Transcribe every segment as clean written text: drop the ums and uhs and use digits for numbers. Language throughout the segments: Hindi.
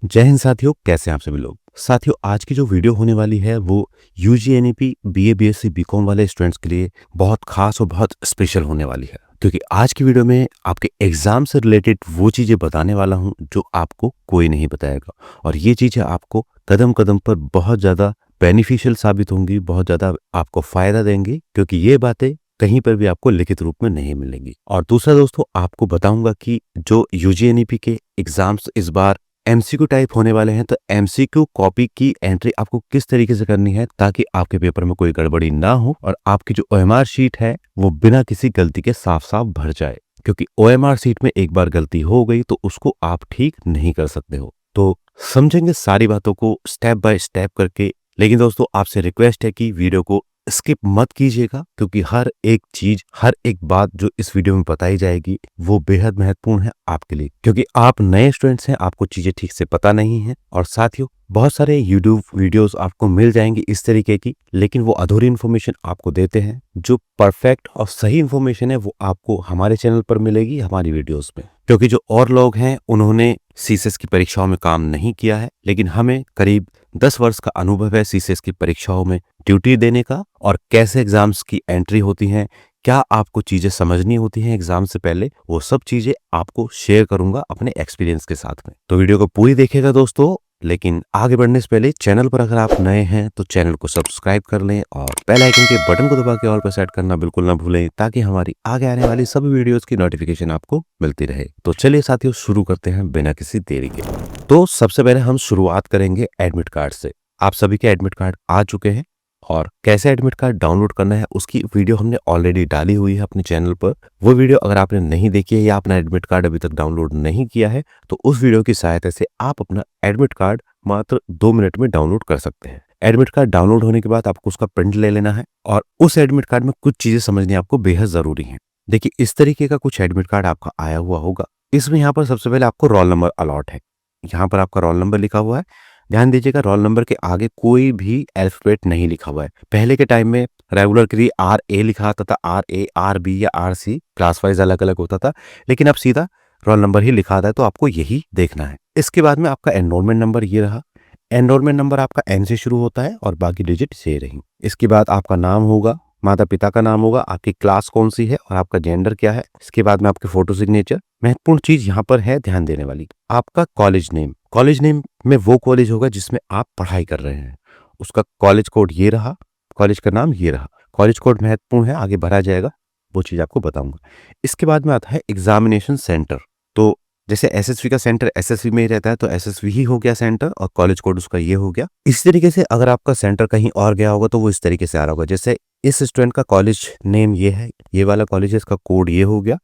जय हिंद साथियों, कैसे हैं आप सभी लोग। साथियों, आज की जो वीडियो होने वाली है वो UG NEP BA BSc BCom वाले स्टूडेंट्स के लिए बहुत खास और बहुत स्पेशल होने वाली है, क्योंकि आज की वीडियो में आपके एग्जाम से रिलेटेड वो चीजें बताने वाला हूं जो आपको कोई नहीं बताएगा। और ये चीजें आपको कदम कदम पर बहुत ज्यादा बेनिफिशियल साबित होंगी, बहुत ज्यादा आपको फायदा देंगी, क्योंकि ये बातें कहीं पर भी आपको लिखित रूप में नहीं मिलेंगी। और दूसरा दोस्तों, आपको बताऊंगा कि जो यूजीएनईपी के एग्जाम्स इस बार एमसीक्यू टाइप होने वाले हैं, तो एमसीक्यू कॉपी की एंट्री आपको किस तरीके से करनी है ताकि आपके पेपर में कोई गड़बड़ी ना हो और आपकी जो ओएमआर शीट है वो बिना किसी गलती के साफ साफ भर जाए। क्योंकि ओएमआर शीट में एक बार गलती हो गई तो उसको आप ठीक नहीं कर सकते हो। तो समझेंगे सारी बातों को स्टेप बाय स्टेप करके। लेकिन दोस्तों, आपसे रिक्वेस्ट है कि वीडियो को स्किप मत कीजिएगा, क्योंकि हर एक चीज, हर एक बात जो इस वीडियो में बताई जाएगी वो बेहद महत्वपूर्ण है आपके लिए, क्योंकि आप नए स्टूडेंट्स हैं, आपको चीजें ठीक से पता नहीं है। और साथियों, बहुत सारे यूट्यूब वीडियोस आपको मिल जाएंगे इस तरीके की, लेकिन वो अधूरी इन्फॉर्मेशन आपको देते हैं। जो परफेक्ट और सही इन्फॉर्मेशन है वो आपको हमारे चैनल पर मिलेगी, हमारी वीडियोस में। क्योंकि जो और लोग हैं उन्होंने सीसीएस की परीक्षाओं में काम नहीं किया है, लेकिन हमें करीब 10 वर्ष का अनुभव है सीसीएस की परीक्षाओं में ड्यूटी देने का, और कैसे एग्जाम्स की एंट्री होती है, क्या आपको चीजें समझनी होती हैं एग्जाम से पहले, वो सब चीजें आपको शेयर करूंगा अपने एक्सपीरियंस के साथ में। तो वीडियो को पूरी देखिएगा दोस्तों। लेकिन आगे बढ़ने से पहले चैनल पर अगर आप नए हैं तो चैनल को सब्सक्राइब कर लें और बेल आइकन के बटन को दबा के ऑल पर सेट करना बिल्कुल ना भूलें, ताकि हमारी आगे आने वाली सभी वीडियोस की नोटिफिकेशन आपको मिलती रहे। तो चलिए साथियों, शुरू करते हैं बिना किसी देरी के। तो सबसे पहले हम शुरुआत करेंगे एडमिट कार्ड से। आप सभी के एडमिट कार्ड आ चुके हैं, और कैसे एडमिट कार्ड डाउनलोड करना है उसकी वीडियो हमने ऑलरेडी डाली हुई है अपने चैनल पर। वो वीडियो अगर आपने नहीं देखी है या अपना एडमिट कार्ड अभी तक डाउनलोड नहीं किया है, तो उस वीडियो की सहायता से आप अपना एडमिट कार्ड मात्र 2 मिनट में डाउनलोड कर सकते हैं। एडमिट कार्ड डाउनलोड होने के बाद आपको उसका प्रिंट ले लेना है, और उस एडमिट कार्ड में कुछ चीजें समझनी आपको बेहद जरूरी है। देखिए, इस तरीके का कुछ एडमिट कार्ड आपका आया हुआ होगा। इसमें यहाँ पर सबसे पहले आपको रोल नंबर अलॉट है। यहाँ पर आपका रोल नंबर लिखा हुआ है। ध्यान दीजिएगा, रोल नंबर के आगे कोई भी अल्फाबेट नहीं लिखा हुआ है। पहले के टाइम में रेगुलर के लिए RA लिखा आता था, RA, RB या RC, क्लास वाइज अलग अलग होता था, लेकिन अब सीधा रोल नंबर ही लिखा आता है, तो आपको यही देखना है। इसके बाद में आपका एनरोलमेंट नंबर ये रहा। एनरोलमेंट नंबर आपका N से शुरू होता है और बाकी डिजिट से रही। इसके बाद आपका नाम होगा, माता पिता का नाम होगा, आपकी क्लास कौन सी है और आपका जेंडर क्या है। इसके बाद में आपके फोटो सिग्नेचर। महत्वपूर्ण चीज यहाँ पर है ध्यान देने वाली, आपका कॉलेज नेम। कॉलेज नेम में वो कॉलेज होगा जिसमें आप पढ़ाई कर रहे हैं, उसका कॉलेज कोड ये रहा, कॉलेज का नाम ये रहा। कॉलेज कोड महत्वपूर्ण है, आगे भरा जाएगा, वो चीज आपको बताऊंगा। इसके बाद में आता है एग्जामिनेशन सेंटर। तो जैसे एसएसवी का सेंटर एसएसवी में ही रहता है, तो एसएसवी ही हो गया सेंटर, और कॉलेज कोड उसका ये हो गया। इस तरीके से अगर आपका सेंटर कहीं और गया होगा तो वो इस तरीके से आ रहा होगा। जैसे इस स्टूडेंट का कॉलेज नेम ये है, ये वाला कॉलेज है, इसका कोड ये हो गया।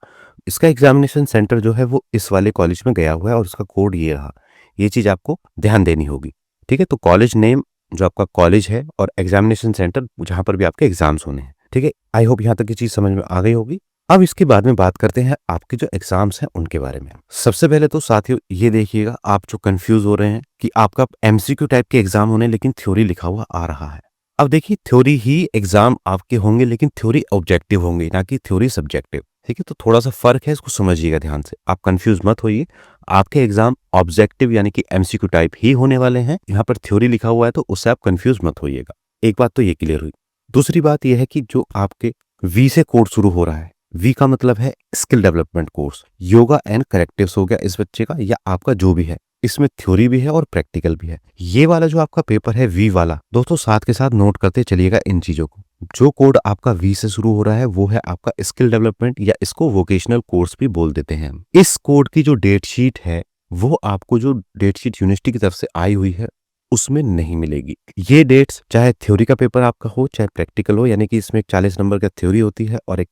इसका एग्जामिनेशन सेंटर जो है वो इस वाले कॉलेज में गया हुआ है और उसका कोड ये रहा। ये चीज आपको ध्यान देनी होगी, ठीक है। तो कॉलेज नेम जो आपका कॉलेज है, और एग्जामिनेशन सेंटर जहां पर भी आपके एग्जाम्स होने हैं, ठीक है। आई होप यहाँ तक की चीज समझ में आ गई होगी। अब इसके बाद में बात करते हैं आपके जो एग्जाम्स हैं उनके बारे में। सबसे पहले तो साथियों ये देखिएगा, आप जो कंफ्यूज हो रहे हैं कि आपका एमसीक्यू टाइप के एग्जाम होने, लेकिन थ्योरी लिखा हुआ आ रहा है। अब देखिए, थ्योरी ही एग्जाम आपके होंगे, लेकिन थ्योरी ऑब्जेक्टिव होंगे, ना कि थ्योरी सब्जेक्टिव, ठीक है। तो थोड़ा सा फर्क है, इसको समझिएगा ध्यान से, आप कंफ्यूज मत होइए। आपके एग्जाम ऑब्जेक्टिव यानी कि एमसीक्यू टाइप ही होने वाले हैं। यहाँ पर थ्योरी लिखा हुआ है तो उससे आप कंफ्यूज मत होइएगा। एक बात तो ये क्लियर हुई। दूसरी बात यह है कि जो आपके वी से कोर्स शुरू हो रहा है, वी का मतलब है skill development course, yoga and correctives हो गया इस बच्चे का, या आपका जो भी है, इसमें थ्योरी भी है और प्रैक्टिकल भी है। ये वाला जो आपका पेपर है वी वाला, दोस्तों साथ के साथ नोट करते चलिएगा इन चीजों को। जो कोड आपका वी से शुरू हो रहा है वो है आपका स्किल डेवलपमेंट, या इसको वोकेशनल कोर्स भी बोल देते हैं हम। इस कोड की जो डेट शीट है वो आपको, जो डेट शीट यूनिवर्सिटी की तरफ से आई हुई है, उसमें नहीं मिलेगी। ये डेट्स चाहे थ्योरी का पेपर आपका हो चाहे प्रैक्टिकल हो, यानी कि इसमें एक 40 नंबर का थ्योरी होती है और एक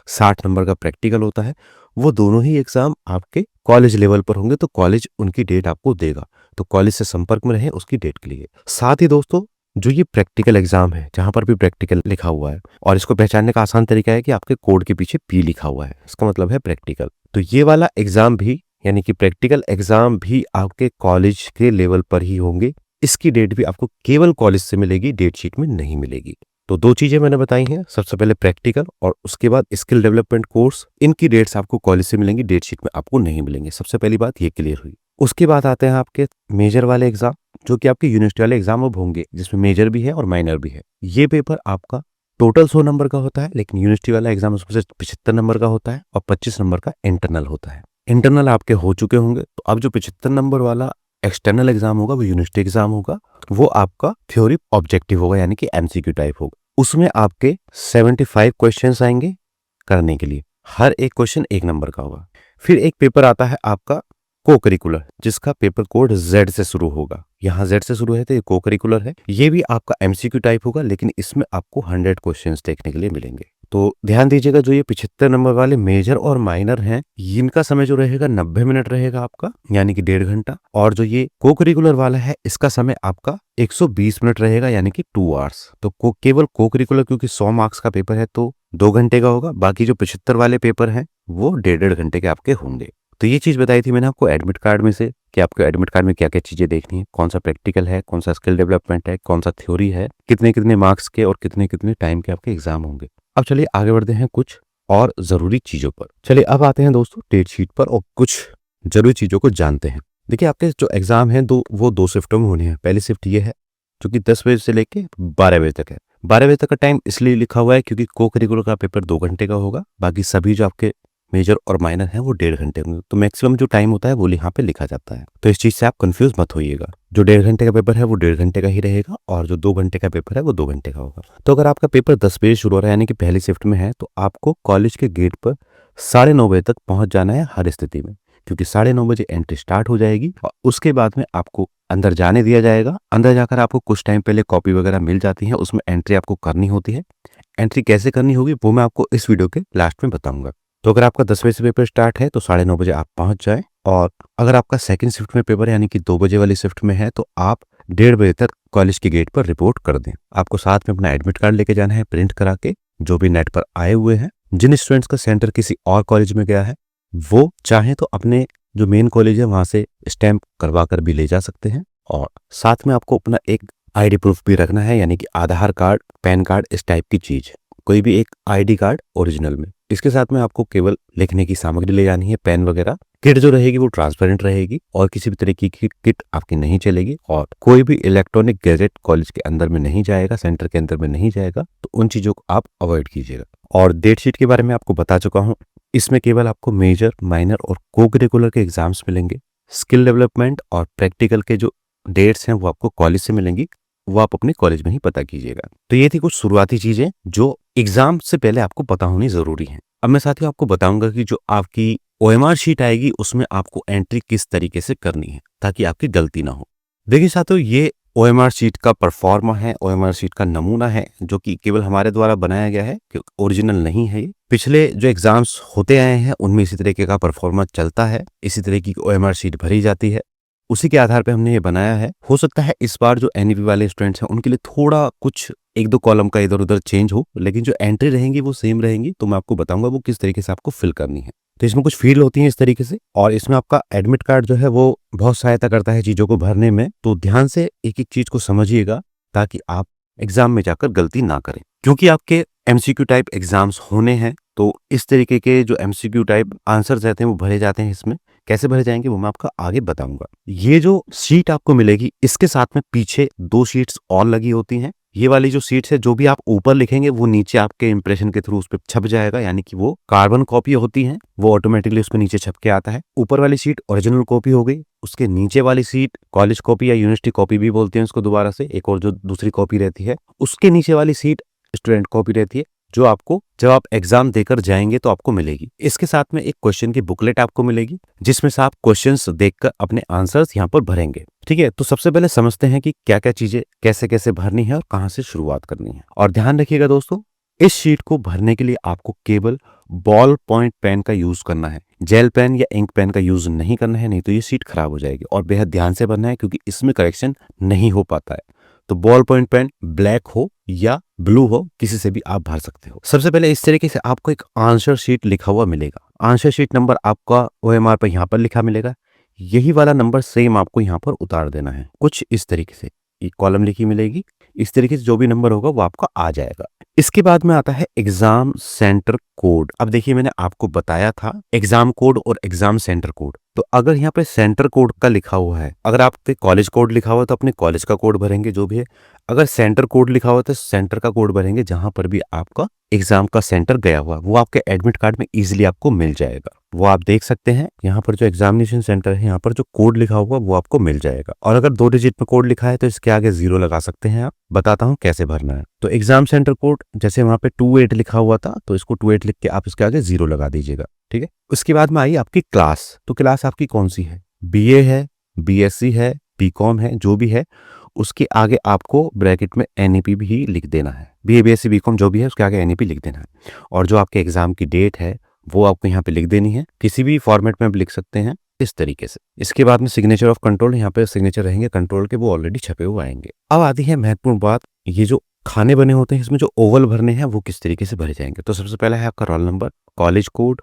60 नंबर का प्रैक्टिकल होता है, वो दोनों ही एग्जाम आपके कॉलेज लेवल पर होंगे, तो कॉलेज उनकी डेट आपको देगा। तो कॉलेज से संपर्क में रहें उसकी डेट के लिए। साथ ही दोस्तों, जो ये प्रैक्टिकल एग्जाम है, जहां पर भी प्रैक्टिकल लिखा हुआ है, और इसको पहचानने का आसान तरीका है कि आपके कोड के पीछे पी लिखा हुआ है, इसका मतलब है प्रैक्टिकल। तो ये वाला एग्जाम भी, यानी कि प्रैक्टिकल एग्जाम भी आपके कॉलेज के लेवल पर ही होंगे। इसकी डेट भी आपको केवल कॉलेज से मिलेगी, डेट शीट में नहीं मिलेगी। तो दो चीजें मैंने बताई हैं, सबसे पहले प्रैक्टिकल और उसके बाद स्किल डेवलपमेंट कोर्स। इनकी डेट्स आपको कॉलेज से मिलेंगी, डेट शीट में आपको नहीं मिलेंगे। सबसे पहली बात ये क्लियर हुई। उसके बाद आते हैं आपके मेजर वाले एग्जाम, जो कि आपके यूनिवर्सिटी वाले एग्जाम अब होंगे, जिसमें मेजर भी है और माइनर भी है। ये पेपर आपका टोटल 100 नंबर का होता है, लेकिन यूनिवर्सिटी वाला एग्जाम उसमें से 75 नंबर का होता है और 25 नंबर का इंटरनल होता है। इंटरनल आपके हो चुके होंगे, तो अब जो 75 नंबर वाला एक्सटर्नल एग्जाम होगा वो यूनिवर्सिटी एग्जाम होगा। वो आपका थ्योरी ऑब्जेक्टिव होगा, यानी कि एमसीक्यू टाइप होगा। उसमें आपके 75 क्वेश्चंस आएंगे करने के लिए, हर एक क्वेश्चन 1 नंबर का होगा। फिर एक पेपर आता है आपका को करिकुलर, जिसका पेपर कोड जेड से शुरू होगा। यहाँ जेड से शुरू है तो ये को करिकुलर है। ये भी आपका एमसीक्यू टाइप होगा, लेकिन इसमें आपको 100 क्वेश्चंस देखने के लिए मिलेंगे। तो ध्यान दीजिएगा, जो ये 75 नंबर वाले मेजर और माइनर हैं, इनका समय जो रहेगा 90 मिनट रहेगा आपका, यानी कि 1.5 घंटा। और जो ये को करिकुलर वाला है, इसका समय आपका 120 मिनट रहेगा, यानी कि 2 आवर्स। तो केवल को करिकुलर क्योंकि 100 मार्क्स का पेपर है तो 2 घंटे का होगा। बाकी जो 75 वाले पेपर हैं वो 1.5 घंटे के आपके होंगे। तो ये चीज बताई थी मैंने आपको एडमिट कार्ड में से, कि आपको एडमिट कार्ड में क्या क्या चीजें देखनी है, कौन सा प्रैक्टिकल है, कौन सा स्किल डेवलपमेंट है, कौन सा थ्योरी है, कितने कितने मार्क्स के और कितने कितने टाइम के आपके एग्जाम होंगे। अब चलिए आगे बढ़ते हैं कुछ और जरूरी चीजों पर। चलिए अब आते हैं दोस्तों डेट शीट पर और कुछ जरूरी चीजों को जानते हैं। देखिए, आपके जो एग्जाम है वो 2 शिफ्टों में होने हैं। पहली शिफ्ट ये है जो कि 10 बजे से लेके 12 बजे तक है। 12 बजे तक का टाइम इसलिए लिखा हुआ है क्योंकि को करिकुलर का पेपर 2 घंटे का होगा, बाकी सभी जो आपके मेजर और माइनर है वो 1.5 घंटे होंगे। तो मैक्सिमम जो टाइम होता है वो यहाँ पे लिखा जाता है। तो इस चीज से आप कंफ्यूज मत होइएगा। जो 1.5 घंटे का पेपर है वो 1.5 घंटे का ही रहेगा, और जो 2 घंटे का पेपर है वो 2 घंटे का होगा। तो अगर आपका पेपर 10 बजे शुरू हो रहा है, यानी कि पहली शिफ्ट में है, तो आपको कॉलेज के गेट पर 9:30 बजे तक पहुंच जाना है हर स्थिति में, क्योंकि 9:30 बजे एंट्री स्टार्ट हो जाएगी और उसके बाद में आपको अंदर जाने दिया जाएगा। अंदर जाकर आपको कुछ टाइम पहले कॉपी वगैरह मिल जाती है, उसमें एंट्री आपको करनी होती है। एंट्री कैसे करनी होगी वो मैं आपको इस वीडियो के लास्ट में बताऊंगा। तो अगर आपका 10 बजे से पेपर स्टार्ट है तो 9:30 बजे आप पहुंच जाएं। और अगर आपका सेकंड शिफ्ट में पेपर है, यानी कि 2 बजे वाली शिफ्ट में है, तो आप 1:30 बजे तक कॉलेज के गेट पर रिपोर्ट कर दें। आपको साथ में अपना एडमिट कार्ड लेके जाना है, प्रिंट करा के, जो भी नेट पर आए हुए हैं। जिन स्टूडेंट्स का सेंटर किसी और कॉलेज में गया है वो चाहे तो अपने जो मेन कॉलेज है वहां से स्टैंप करवा कर भी ले जा सकते हैं। और साथ में आपको अपना एक आईडी प्रूफ भी रखना है, यानी कि आधार कार्ड, पैन कार्ड, इस टाइप की चीज, कोई भी एक आईडी कार्ड ओरिजिनल में। इसके साथ में आपको केवल लिखने की सामग्री ले जानी है, पेन वगैरह। किट जो रहेगी वो ट्रांसपेरेंट रहेगी और किसी भी तरीके की किट आपकी नहीं चलेगी। और कोई भी इलेक्ट्रॉनिक गैजेट कॉलेज के अंदर में नहीं जाएगा, सेंटर के अंदर में नहीं जाएगा। तो उन चीजों को आप अवॉइड कीजिएगा। और डेट शीट के बारे में आपको बता चुका हूँ। इसमें केवल आपको मेजर, माइनर और को करिकुलर के एग्जाम्स मिलेंगे। स्किल डेवलपमेंट और प्रैक्टिकल के जो डेट्स हैं वो आपको कॉलेज से मिलेंगी, वो आप अपने कॉलेज में ही पता कीजिएगा। तो ये थी कुछ शुरुआती चीजें जो एग्जाम से पहले आपको पता होनी जरूरी है। अब मैं साथियों आपको बताऊंगा कि जो आपकी ओएमआर शीट आएगी उसमें आपको एंट्री किस तरीके से करनी है ताकि आपकी गलती ना हो। देखिए साथियों, ये ओएमआर शीट का परफॉर्मा है, ओएमआर शीट का नमूना है, जो कि केवल हमारे द्वारा बनाया गया है, कि ओरिजिनल नहीं है। ये पिछले जो एग्जाम्स होते आए हैं उनमें इसी तरीके का परफॉर्मा चलता है, इसी तरीके की ओएमआर शीट भरी जाती है, उसी के आधार पे हमने ये बनाया है। हो सकता है इस बार जो एनईपी वाले स्टूडेंट्स हैं उनके लिए थोड़ा कुछ 1-2 कॉलम का इधर उधर चेंज हो, लेकिन जो एंट्री रहेंगी वो सेम रहेंगी। तो मैं आपको बताऊंगा वो किस तरीके से आपको फिल करनी है। तो इसमें कुछ फील्ड होती है इस तरीके से, और इसमें आपका एडमिट कार्ड जो है वो बहुत सहायता करता है चीजों को भरने में। तो ध्यान से एक एक चीज को समझिएगा ताकि आप एग्जाम में जाकर गलती ना करें, क्योंकि आपके एमसीक्यू टाइप एग्जाम्स होने हैं। तो इस तरीके के जो एमसीक्यू टाइप आंसर्स रहते हैं वो भरे जाते हैं। इसमें कैसे भरे जाएंगे वो मैं आपको आगे बताऊंगा। ये जो शीट आपको मिलेगी इसके साथ में पीछे 2 शीट्स और लगी होती हैं। ये वाली जो शीट्स है, जो भी आप ऊपर लिखेंगे वो नीचे आपके इंप्रेशन के थ्रू उस पर छप जाएगा, यानी कि वो कार्बन कॉपी होती है, वो ऑटोमेटिकली उसके नीचे छप के आता है। ऊपर वाली शीट ओरिजिनल कॉपी हो गई, उसके नीचे वाली सीट कॉलेज कॉपी या यूनिवर्सिटी कॉपी भी बोलते हैं उसको, दोबारा से एक और जो दूसरी कॉपी रहती है, उसके नीचे वाली सीट स्टूडेंट कॉपी रहती है, जो आपको जब आप एग्जाम देकर जाएंगे तो आपको मिलेगी। इसके साथ में एक क्वेश्चन की बुकलेट आपको मिलेगी, जिसमें से आप क्वेश्चंस देखकर अपने आंसर्स यहाँ पर भरेंगे। ठीक है, तो सबसे पहले समझते हैं कि क्या क्या चीजें कैसे कैसे भरनी है और कहाँ से शुरुआत करनी है। और ध्यान रखिएगा दोस्तों, इस शीट को भरने के लिए आपको केवल बॉल पॉइंट पेन का यूज करना है, जेल पेन या इंक पेन का यूज नहीं करना है, नहीं तो ये शीट खराब हो जाएगी। और बेहद ध्यान से भरना है क्योंकि इसमें करेक्शन नहीं हो पाता है। तो बॉल पॉइंट पेन ब्लैक हो या ब्लू हो, किसी से भी आप भर सकते हो। सबसे पहले इस तरीके से आपको एक आंसर शीट लिखा हुआ मिलेगा। आंसर शीट नंबर आपका ओएमआर पर यहाँ पर लिखा मिलेगा। यही वाला नंबर सेम आपको यहाँ पर उतार देना है, कुछ इस तरीके से। एक कॉलम लिखी मिलेगी। इस तरीके से जो भी नंबर होगा वो आपका आ जाएगा। इसके बाद में आता है एग्जाम सेंटर कोड। अब देखिए मैंने आपको बताया था एग्जाम कोड और एग्जाम सेंटर कोड। तो अगर यहाँ पे सेंटर कोड का लिखा हुआ है, अगर आपके कॉलेज कोड लिखा हुआ है तो अपने कॉलेज का कोड भरेंगे जो भी है। अगर सेंटर कोड लिखा हुआ है तो सेंटर का कोड भरेंगे जहां पर भी आपका एग्जाम का सेंटर गया हुआ, वो आपके एडमिट कार्ड में इजीली आपको मिल जाएगा। वो आप देख सकते हैं यहाँ पर जो एग्जामिनेशन सेंटर है, यहाँ पर जो कोड लिखा हुआ वो आपको मिल जाएगा। और अगर 2 डिजिट में कोड लिखा है तो इसके आगे 0 लगा सकते हैं आप। बताता हूँ कैसे भरना है। तो एग्जाम सेंटर कोड जैसे वहां पे 28 लिखा हुआ था तो इसको 28 लिख के आप इसके आगे 0 लगा दीजिएगा, ठीक है। उसके बाद में आई आपकी क्लास। तो क्लास आपकी कौन सी है? बीए है, बीएससी है, बीकॉम है, जो भी है उसके आगे आपको ब्रैकेट में एनईपी भी लिख देना है। बीए बीएससी बीकॉम जो भी है उसके आगे एनईपी लिख देना है। और जो आपके एग्जाम की डेट है वो आपको यहाँ पे लिख देनी है। किसी भी फॉर्मेट में आप लिख सकते हैं इस तरीके से। इसके बाद में सिग्नेचर ऑफ कंट्रोल, यहाँ पे सिग्नेचर रहेंगे कंट्रोल के, वो ऑलरेडी छपे हुए आएंगे। अब आती है महत्वपूर्ण बात, ये जो खाने बने होते हैं इसमें जो ओवल भरने हैं वो किस तरीके से भरे जाएंगे। तो सबसे पहला है आपका roll number, college code,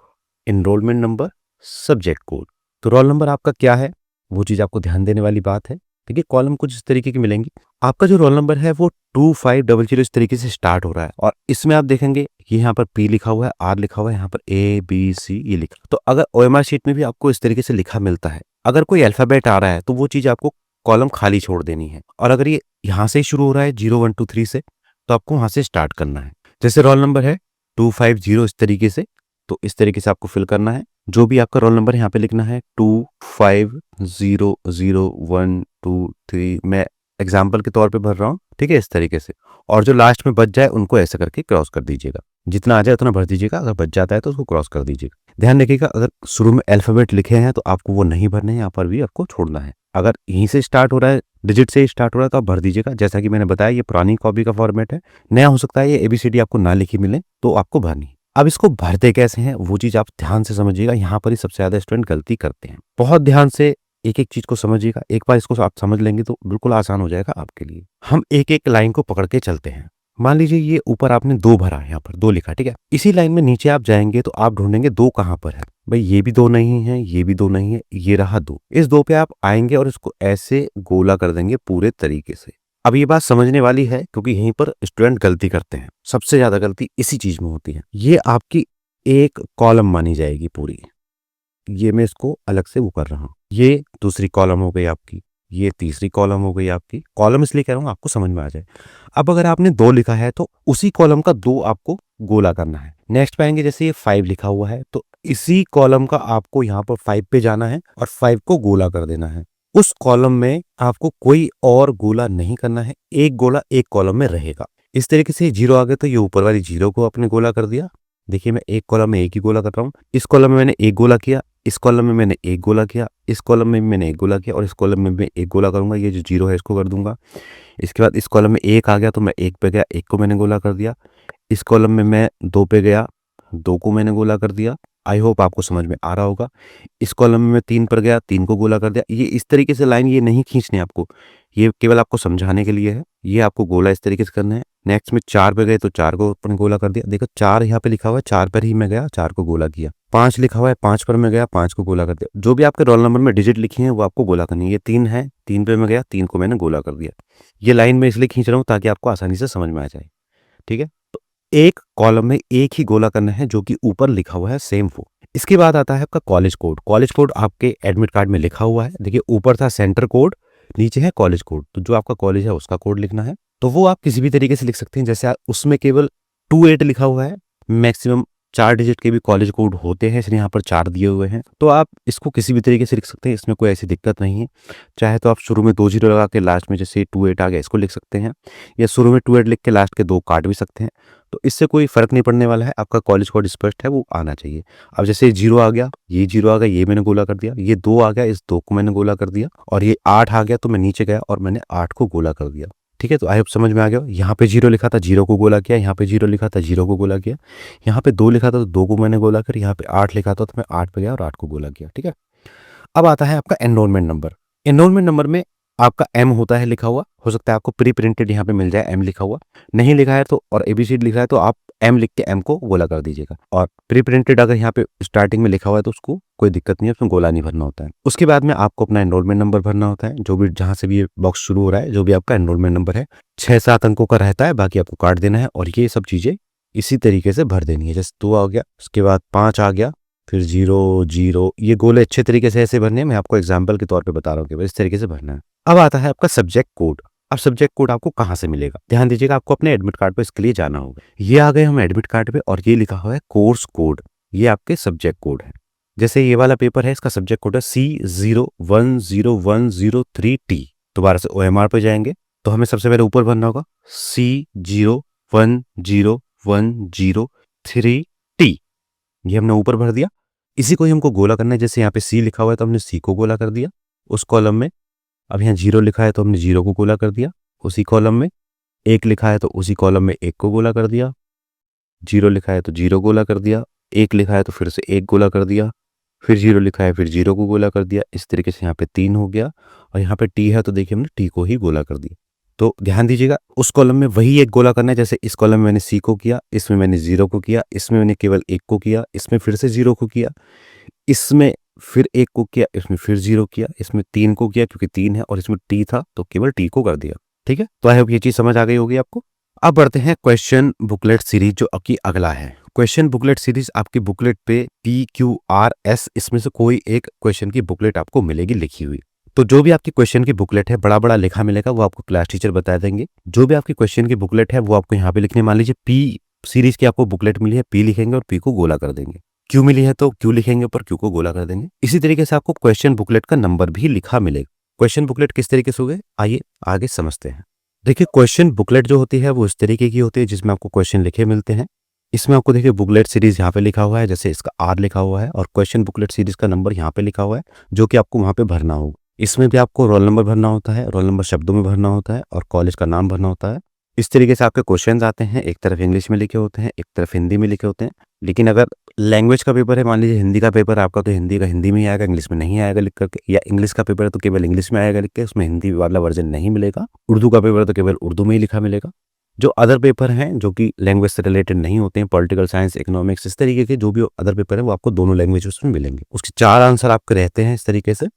enrolment number, subject code. तो रोल नंबर आपका क्या है वो चीज आपको ध्यान देने वाली बात है। देखिए कॉलम कुछ इस तरीके की मिलेंगी। आपका जो रोल नंबर है वो 2500 इस तरीके से स्टार्ट हो रहा है। और इसमें आप देखेंगे ये यहाँ पर पी लिखा हुआ है, आर लिखा हुआ है, यहाँ पर ए बी सी ये लिखा। तो अगर ओएमआर शीट में भी आपको इस तरीके से लिखा मिलता है, अगर कोई अल्फाबेट आ रहा है तो वो चीज आपको कॉलम खाली छोड़ देनी है। और अगर ये यहाँ से शुरू हो रहा है 0 1 2 3 से, तो आपको वहां से स्टार्ट करना है। जैसे रोल नंबर है 250 इस तरीके से, तो इस तरीके से आपको फिल करना है। जो भी आपका रोल नंबर यहाँ पे लिखना है 250123। मैं एग्जाम्पल के तौर पे भर रहा हूँ, ठीक है, इस तरीके से। और जो लास्ट में बच जाए उनको ऐसे करके क्रॉस कर दीजिएगा। जितना आ जाए उतना भर दीजिएगा, अगर बच जाता है तो उसको क्रॉस कर दीजिएगा। ध्यान रखिएगा अगर शुरू में अल्फाबेट लिखे हैं तो आपको वो नहीं भरने हैं, यहाँ पर भी आपको छोड़ना है। अगर यहीं से स्टार्ट हो रहा है, डिजिट से स्टार्ट हो रहा है तो आप भर दीजिएगा। जैसा कि मैंने बताया ये पुरानी कॉपी का फॉर्मेट है, नया हो सकता है ये एबीसीडी आपको ना लिखी मिले तो आपको भरनी है। अब इसको भरते कैसे हैं वो चीज आप ध्यान से समझिएगा। यहाँ पर ही सबसे ज्यादा स्टूडेंट गलती करते हैं। बहुत ध्यान से एक एक चीज को समझिएगा। एक बार इसको आप समझ लेंगे तो बिल्कुल आसान हो जाएगा आपके लिए। हम एक एक लाइन को पकड़ के चलते हैं। मान लीजिए ये ऊपर आपने 2 भरा, यहाँ पर 2 लिखा, ठीक है। इसी लाइन में नीचे आप जाएंगे तो आप ढूंढेंगे 2 कहाँ पर है। भाई ये भी 2 नहीं है, ये भी 2 नहीं है, ये रहा 2। इस 2 पे आप आएंगे और इसको ऐसे गोला कर देंगे पूरे तरीके से। अब ये बात समझने वाली है क्योंकि यहीं पर स्टूडेंट गलती करते हैं। सबसे ज्यादा गलती इसी चीज में होती है। ये आपकी एक कॉलम मानी जाएगी पूरी। ये मैं इसको अलग से वो कर रहा हूँ। ये दूसरी कॉलम हो गई आपकी, ये तीसरी कॉलम हो गई आपकी। कॉलम इसलिए कह रहा हूँ आपको समझ में आ जाए। अब अगर आपने 2 लिखा है तो उसी कॉलम का 2 आपको गोला करना है। नेक्स्ट पे आएंगे, जैसे ये 5 लिखा हुआ है तो इसी कॉलम का आपको यहाँ पर 5 पे जाना है और 5 को गोला कर देना है। उस कॉलम में आपको कोई और गोला नहीं करना है, एक गोला एक कॉलम में रहेगा। इस तरीके से 0 आ गया तो ये ऊपर वाली 0 को आपने गोला कर दिया। देखिए मैं एक कॉलम में एक ही गोला कर रहा हूँ। इस कॉलम में मैंने एक गोला किया, इस कॉलम में मैंने एक गोला किया, इस कॉलम में भी मैंने एक गोला किया और इस कॉलम में मैं एक गोला करूंगा। ये जो 0 है इसको कर दूंगा। इसके बाद इस कॉलम में 1 आ गया तो मैं 1 पे गया, 1 को मैंने गोला कर दिया। इस कॉलम में मैं 2 पे गया, 2 को मैंने गोला कर दिया। आई होप आपको समझ में आ रहा होगा। इस कॉलम में मैं 3 पर गया, 3 को गोला कर दिया। ये इस तरीके से लाइन ये नहीं खींचनी आपको, ये केवल आपको समझाने के लिए है। ये आपको गोला इस तरीके से करना है। नेक्स्ट में 4 पे गए तो 4 को अपन गोला कर दिया। देखो 4 यहाँ पे लिखा हुआ है, 4 पर ही मैं गया, 4 को गोला किया। 5 लिखा हुआ है, 5 पर मैं गया, 5 को गोला कर दिया। जो भी आपके रोल नंबर में डिजिट लिखी है वो आपको गोला करनी है। ये 3 है, 3 पे मैं गया, 3 को मैंने गोला कर दिया। ये लाइन में इसलिए खींच रहा हूँ ताकि आपको आसानी से समझ में आ जाए, ठीक है। तो एक कॉलम में एक ही गोला करना है जो कि ऊपर लिखा हुआ है सेम वो। इसके बाद आता है आपका कॉलेज कोड। कॉलेज कोड आपके एडमिट कार्ड में लिखा हुआ है। देखिए ऊपर था सेंटर कोड, नीचे है कॉलेज कोड। तो जो आपका कॉलेज है उसका कोड लिखना है। तो वो आप किसी भी तरीके से लिख सकते हैं। जैसे उसमें केवल 28 लिखा हुआ है, मैक्सिमम 4 डिजिट के भी कॉलेज कोड होते हैं, इसलिए यहाँ पर 4 दिए हुए हैं। तो आप इसको किसी भी तरीके से लिख सकते हैं, इसमें कोई ऐसी दिक्कत नहीं है। चाहे तो आप शुरू में 2 0 लगा के लास्ट में जैसे 28 आ गया इसको लिख सकते हैं, या शुरू में 28 लिख के लास्ट के 2 काट भी सकते हैं। तो इससे कोई फर्क नहीं पड़ने वाला है। आपका कॉलेज कोड स्पष्ट है, वो आना चाहिए। अब जैसे 0 आ गया, ये 0 आ गया, ये मैंने गोला कर दिया। ये 2 आ गया, इस 2 को मैंने गोला कर दिया। और ये 8 आ गया तो मैं नीचे गया और मैंने 8 को गोला कर दिया, ठीक है। तो आई होप समझ में आ गया। यहाँ पे 0 लिखा था, 0 को गोला किया। यहाँ पे 0 लिखा था, 0 को गोला किया। यहाँ पे 2 लिखा था तो 2 को मैंने गोला कर। यहाँ पे 8 लिखा था तो मैं 8 पे गया और 8 को गोला किया, ठीक है। अब आता है आपका एनरोलमेंट नंबर। एनरोलमेंट नंबर में आपका एम होता है लिखा हुआ, हो सकता है आपको प्री प्रिंटेड यहाँ पे मिल जाए एम लिखा हुआ, नहीं लिखा है तो और एबीसीडी लिखा है तो आप एम लिख के एम को गोला कर दीजिएगा। और प्री प्रिंटेड अगर यहाँ पे स्टार्टिंग में लिखा हुआ है तो उसको कोई दिक्कत नहीं है, उसमें गोला नहीं भरना होता है। उसके बाद में आपको अपना एनरोलमेंट नंबर भरना होता है, जो भी जहाँ से भी ये बॉक्स शुरू हो रहा है, जो भी आपका एनरोलमेंट नंबर है 6-7 अंकों का रहता है, बाकी आपको काट देना है। और ये सब चीज़ें इसी तरीके से भर देनी है। जैसे 2 आ गया, उसके बाद 5 आ गया, फिर 0 0, ये गोले अच्छे तरीके से ऐसे भरने हैं। मैं आपको एग्जाम्पल के तौर पे बता रहा हूँ कि इस तरीके से भरना है। अब आता है आपका सब्जेक्ट कोड। अब सब्जेक्ट कोड आपको कहाँ से मिलेगा, ध्यान दीजिएगा, आपको अपने एडमिट कार्ड पे इसके लिए जाना होगा। ये आ गए हम एडमिट कार्ड पे और ये लिखा हुआ है कोर्स कोड, ये आपके सब्जेक्ट कोड है। जैसे ये वाला पेपर है, इसका सब्जेक्ट कोड है C010103T। दोबारा से OMR पे जाएंगे तो हमें सबसे पहले ऊपर भरना होगा C010103T, ये हमने ऊपर भर दिया। इसी को ही हमको गोला करना है। जैसे यहाँ पे सी लिखा हुआ है तो हमने सी को गोला कर दिया उस कॉलम में। अब यहाँ 0 लिखा है तो हमने 0 को गोला कर दिया उसी कॉलम में। 1 लिखा है तो उसी कॉलम में 1 को गोला कर दिया। 0 लिखा है तो 0 गोला कर दिया। 1 लिखा है तो फिर से 1 गोला कर दिया। फिर 0 लिखा है फिर 0 को गोला कर दिया। इस तरीके से यहाँ पे 3 हो गया। और यहाँ पे टी है तो देखिए हमने टी को ही गोला कर दिया। तो ध्यान दीजिएगा, उस कॉलम में वही एक गोला करना है। जैसे इस कॉलम में मैंने सी को किया, इसमें मैंने 0 को किया, इसमें मैंने केवल 1 को किया, इसमें फिर से 0 को किया, इसमें फिर 1 को किया, इसमें फिर 0 किया, इसमें 3 को किया क्योंकि 3 है और इसमें टी था तो केवल टी को कर दिया। ठीक है, तो आई होप ये चीज समझ आ गई होगी आपको। अब बढ़ते हैं क्वेश्चन बुकलेट सीरीज, जो आपकी अगला है। क्वेश्चन बुकलेट सीरीज आपकी बुकलेट पे PQRS इसमें से कोई एक क्वेश्चन की बुकलेट आपको मिलेगी लिखी हुई। तो जो भी आपकी क्वेश्चन की बुकलेट है, बड़ा बड़ा लिखा मिलेगा, वो आपको क्लास टीचर बता देंगे। जो भी आपकी क्वेश्चन की बुकलेट है वो आपको यहाँ पे लिखने, मान लीजिए पी सीरीज की आपको बुकलेट मिली है, पी लिखेंगे और पी को गोला कर देंगे। क्यू मिली है तो क्यू लिखेंगे पर क्यू को गोला कर देंगे। इसी तरीके से आपको क्वेश्चन बुकलेट का नंबर भी लिखा मिलेगा। क्वेश्चन बुकलेट किस तरीके से हो गए, आइए आगे समझते हैं। देखिए, क्वेश्चन बुकलेट जो होती है वो इस तरीके की होती है जिसमें आपको क्वेश्चन लिखे मिलते हैं। इसमें आपको देखिए बुकलेट सीरीज यहाँ पे लिखा हुआ है, जैसे इसका R लिखा हुआ है, और क्वेश्चन बुकलेट सीरीज का नंबर यहाँ पे लिखा हुआ है जो कि आपको वहाँ पे भरना होगा। इसमें भी आपको रोल नंबर भरना होता है, रोल नंबर शब्दों में भरना होता है और कॉलेज का नाम भरना होता है। इस तरीके से आपके क्वेश्चंस आते हैं, एक तरफ इंग्लिश में लिखे होते हैं, एक तरफ हिंदी में लिखे होते हैं। लेकिन अगर लैंग्वेज का पेपर है, मान लीजिए हिंदी का पेपर आपका, तो हिंदी का हिंदी में ही आएगा, इंग्लिश में नहीं आएगा लिख करके। या इंग्लिश का पेपर है तो केवल इंग्लिश में आएगा लिख के, उसमें हिंदी वाला वर्जन नहीं मिलेगा। उर्दू का पेपर है तो केवल उर्दू में ही लिखा मिलेगा। जो अदर पेपर हैं जो कि लैंग्वेज से रिलेटेड नहीं होते हैं, पॉलिटिकल साइंस, इकोनॉमिक्स, इस तरीके के जो भी अदर पेपर है वो आपको दोनों लैंग्वेज में मिलेंगे। उसके 4 आंसर आपके रहते हैं इस तरीके से,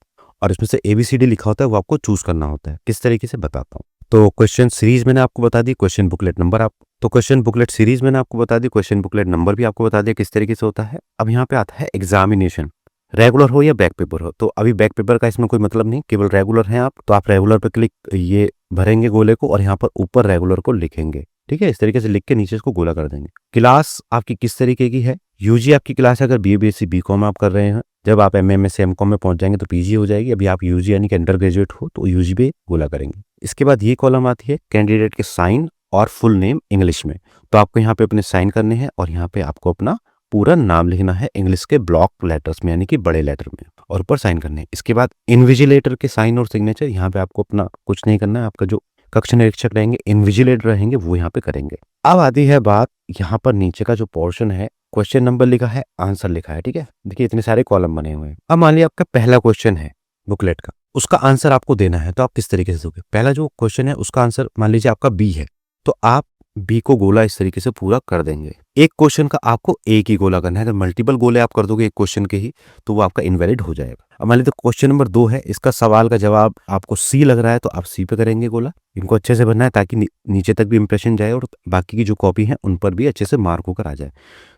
और इसमें से ABCD लिखा होता है, वो आपको चूज करना होता है। किस तरीके से बताता हूँ। तो क्वेश्चन सीरीज मैंने आपको बता दी, क्वेश्चन बुकलेट नंबर आप तो क्वेश्चन बुकलेट सीरीज मैंने आपको बता दी, क्वेश्चन बुकलेट नंबर भी आपको बता दिया किस तरीके से होता है। अब यहाँ पे आता है एग्जामिनेशन, रेगुलर हो या बैक पेपर हो। तो अभी बैक पेपर का इसमें कोई मतलब नहीं, केवल रेगुलर है आप, तो आप रेगुलर पे क्लिक ये भरेंगे गोले को और यहाँ पर ऊपर रेगुलर को लिखेंगे। ठीक है, इस तरीके से लिख के नीचे इसको गोला कर देंगे। क्लास आपकी किस तरीके की है, यूजी आपकी क्लास है। अगर BA BSc BCom आप कर रहे हैं, जब आप MM MSc MCom में पहुंच जाएंगे तो PG हो जाएगी। अभी आप यूजी यानी कि अंडर ग्रेजुएट हो तो यूजी पे गोला करेंगे। इसके बाद ये कॉलम आती है कैंडिडेट के साइन और फुल नेम इंग्लिश में। तो आपको यहाँ पे अपने साइन करने हैं और यहाँ पे आपको अपना पूरा नाम लिखना है इंग्लिश के ब्लॉक लेटर्स में यानी कि बड़े लेटर में, और ऊपर साइन करने हैं। इसके बाद इन्विजिलेटर के साइन और सिग्नेचर, यहाँ पे आपको अपना कुछ नहीं करना है। आपका जो कक्ष निरीक्षक रहेंगे, इन्विजिलेटर रहेंगे, वो यहाँ पे करेंगे। अब आती है बात, यहाँ पर नीचे का जो पोर्शन है, क्वेश्चन नंबर लिखा है, आंसर लिखा है। ठीक है, देखिए इतने सारे कॉलम बने हुए हैं। अब मान लिया आपका पहला क्वेश्चन है बुकलेट का, उसका आंसर आपको देना है। तो आप किस तरीके से दोगे, पहला जो क्वेश्चन है उसका आंसर मान लीजिए आपका B है, तो आप B को गोला इस तरीके से पूरा कर देंगे। एक क्वेश्चन का आपको एक ही गोला करना है। अगर मल्टीपल गोले आप कर दोगे एक क्वेश्चन के ही तो वो आपका इनवैलिड हो जाएगा। अब मान लीजिए क्वेश्चन नंबर 2 है, इसका सवाल का जवाब आपको C लग रहा है तो आप C पे करेंगे गोला। इनको अच्छे से भरना है ताकि नीचे तक भी इंप्रेशन जाए और बाकी की जो कॉपी है उन पर भी अच्छे से मार्क होकर आ जाए।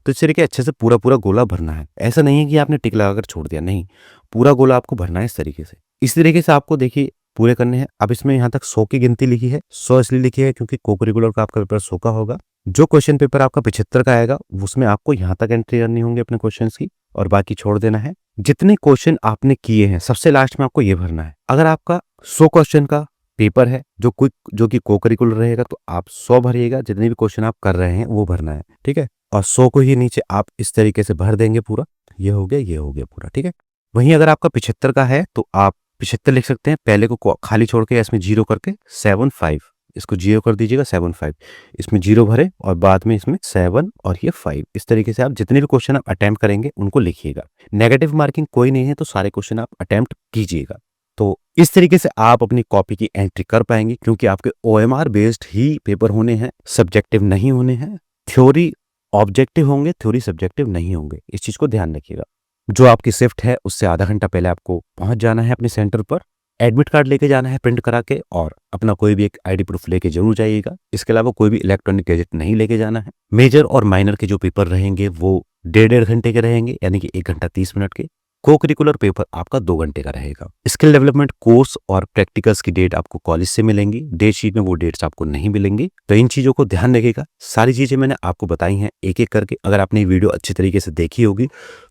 तो इस तरीके अच्छे से पूरा पूरा गोला भरना है। ऐसा नहीं है कि आपने टिक लगाकर छोड़ दिया, नहीं, पूरा गोला आपको भरना है इस तरीके से। इस तरीके से आपको देखिए पूरे करने हैं। अब इसमें यहाँ तक 100 की गिनती लिखी है। 100 इसलिए लिखी है क्योंकि कोकरिकुलर का आपका पेपर 100 का होगा। जो क्वेश्चन पेपर आपका 75 का आएगा उसमें आपको यहाँ तक एंट्री करनी होंगी अपने क्वेश्चंस की, और बाकी छोड़ देना है। जितने क्वेश्चन आपने किए हैं सबसे लास्ट में आपको ये भरना है। अगर आपका 100 क्वेश्चन का पेपर है जो कि कोकरिकुलर रहेगा तो आप 100 भरिएगा, जितने भी क्वेश्चन आप कर रहे हैं वो भरना है। ठीक है, और 100 को ही नीचे आप इस तरीके से भर देंगे पूरा। ये हो गया पूरा। ठीक है, वहीं अगर आपका 75 का है तो आप 75 लिख सकते हैं, पहले को खाली छोड़ के इसमें 0 करके 75, इसको 0 कर दीजिएगा 75, इसमें 0 भरे और बाद में इसमें 7 और ये 5। इस तरीके से आप जितने भी क्वेश्चन आप अटेम्प्ट करेंगे उनको लिखिएगा। नेगेटिव मार्किंग कोई नहीं है तो सारे क्वेश्चन आप अटेम्प्ट कीजिएगा। तो इस तरीके से आप अपनी कॉपी की एंट्री कर पाएंगे, क्योंकि आपके ओएमआर बेस्ड ही पेपर होने हैं, सब्जेक्टिव नहीं होने हैं। थ्योरी ऑब्जेक्टिव होंगे, थ्योरी सब्जेक्टिव नहीं होंगे, इस चीज को ध्यान रखिएगा। जो आपकी शिफ्ट है उससे आधा घंटा पहले आपको पहुंच जाना है अपने सेंटर पर। एडमिट कार्ड लेके जाना है प्रिंट करा के, और अपना कोई भी एक आईडी प्रूफ लेके जरूर जाइएगा। इसके अलावा कोई भी इलेक्ट्रॉनिक गैजेट नहीं लेके जाना है। मेजर और माइनर के जो पेपर रहेंगे वो 1.5 घंटे के रहेंगे, यानी कि 1 घंटा 30 मिनट के। को करिकुलर पेपर आपका 2 घंटे का रहेगा। स्किल डेवलपमेंट कोर्स और प्रैक्टिकल्स की डेट आपको कॉलेज से मिलेंगी, डेट शीट में वो डेट्स आपको नहीं मिलेंगी। तो इन चीजों को ध्यान रखिएगा। सारी चीजें मैंने आपको बताई हैं एक एक करके। अगर आपने ये वीडियो अच्छी तरीके से देखी होगी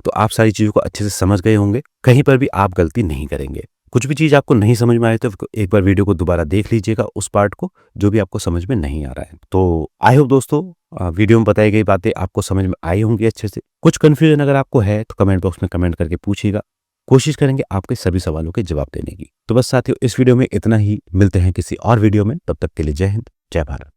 तो आप सारी चीजों को अच्छे से समझ गए होंगे, कहीं पर भी आप गलती नहीं करेंगे। कुछ भी चीज आपको नहीं समझ में आए तो एक बार वीडियो को दोबारा देख लीजिएगा, उस पार्ट को जो भी आपको समझ में नहीं आ रहा है। तो आई होप दोस्तों वीडियो में बताई गई बातें आपको समझ में आई होंगी अच्छे से। कुछ कंफ्यूजन अगर आपको है तो कमेंट बॉक्स में कमेंट करके पूछिएगा, कोशिश करेंगे आपके सभी सवालों के जवाब देने की। तो बस साथियों, इस वीडियो में इतना ही। मिलते हैं किसी और वीडियो में, तब तक के लिए जय हिंद, जय भारत।